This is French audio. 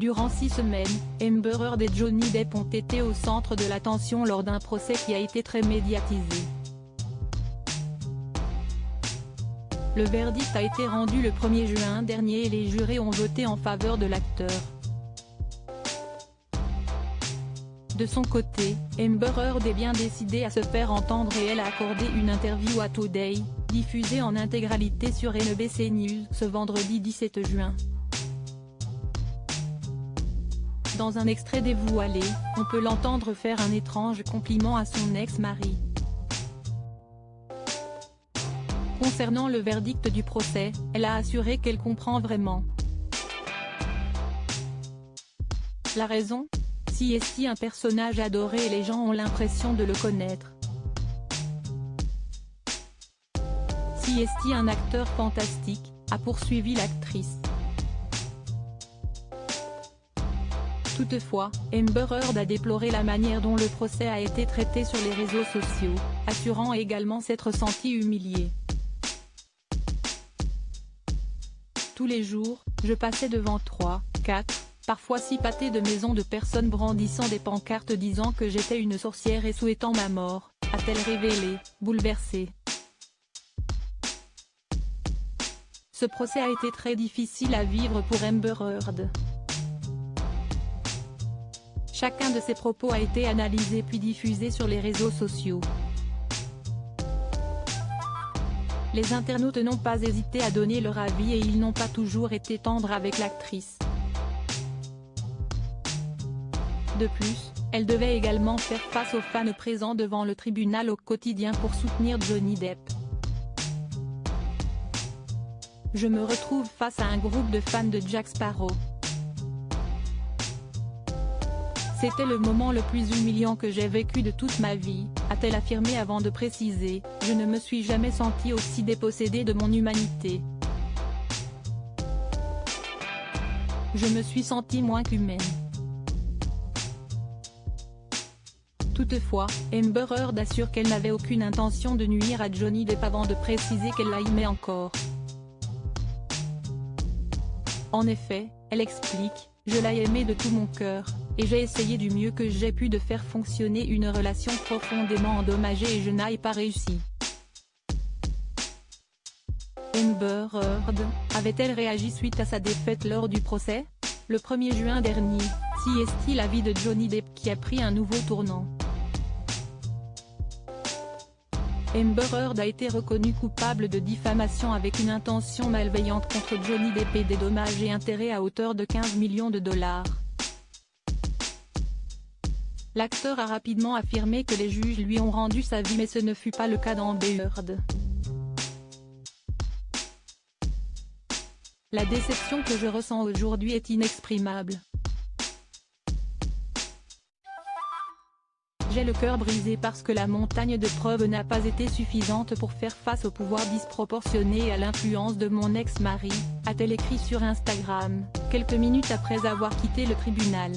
Durant 6 semaines, Amber Heard et Johnny Depp ont été au centre de l'attention lors d'un procès qui a été très médiatisé. Le verdict a été rendu le 1er juin dernier et les jurés ont voté en faveur de l'acteur. De son côté, Amber Heard est bien décidée à se faire entendre et elle a accordé une interview à Today, diffusée en intégralité sur NBC News ce vendredi 17 juin. Dans un extrait dévoilé, on peut l'entendre faire un étrange compliment à son ex-mari. Concernant le verdict du procès, elle a assuré qu'elle comprend vraiment. La raison ? Si un personnage adoré et les gens ont l'impression de le connaître. Si un acteur fantastique, a poursuivi l'actrice. Toutefois, Amber Heard a déploré la manière dont le procès a été traité sur les réseaux sociaux, assurant également s'être sentie humiliée. Tous les jours, je passais devant 3, 4, parfois 6 pâtés de maisons de personnes brandissant des pancartes disant que j'étais une sorcière et souhaitant ma mort, a-t-elle révélé, bouleversée. Ce procès a été très difficile à vivre pour Amber Heard. Chacun de ses propos a été analysé puis diffusé sur les réseaux sociaux. Les internautes n'ont pas hésité à donner leur avis et ils n'ont pas toujours été tendres avec l'actrice. De plus, elle devait également faire face aux fans présents devant le tribunal au quotidien pour soutenir Johnny Depp. Je me retrouve face à un groupe de fans de Jack Sparrow. C'était le moment le plus humiliant que j'ai vécu de toute ma vie, a-t-elle affirmé avant de préciser « Je ne me suis jamais sentie aussi dépossédée de mon humanité. Je me suis sentie moins qu'humaine. » Toutefois, Amber Heard assure qu'elle n'avait aucune intention de nuire à Johnny Depp avant de préciser qu'elle l'aimait encore. En effet, elle explique « Je l'ai aimé de tout mon cœur, et j'ai essayé du mieux que j'ai pu de faire fonctionner une relation profondément endommagée et je n'ai pas réussi. » Amber Heard avait-elle réagi suite à sa défaite lors du procès ? Le 1er juin dernier, c'est la vie de Johnny Depp qui a pris un nouveau tournant. Amber Heard a été reconnue coupable de diffamation avec une intention malveillante contre Johnny Depp et des dommages et intérêts à hauteur de 15 millions de dollars. L'acteur a rapidement affirmé que les juges lui ont rendu sa vie mais ce ne fut pas le cas d'Amber Heard. La déception que je ressens aujourd'hui est inexprimable. J'ai le cœur brisé parce que la montagne de preuves n'a pas été suffisante pour faire face au pouvoir disproportionné et à l'influence de mon ex-mari, a-t-elle écrit sur Instagram, quelques minutes après avoir quitté le tribunal.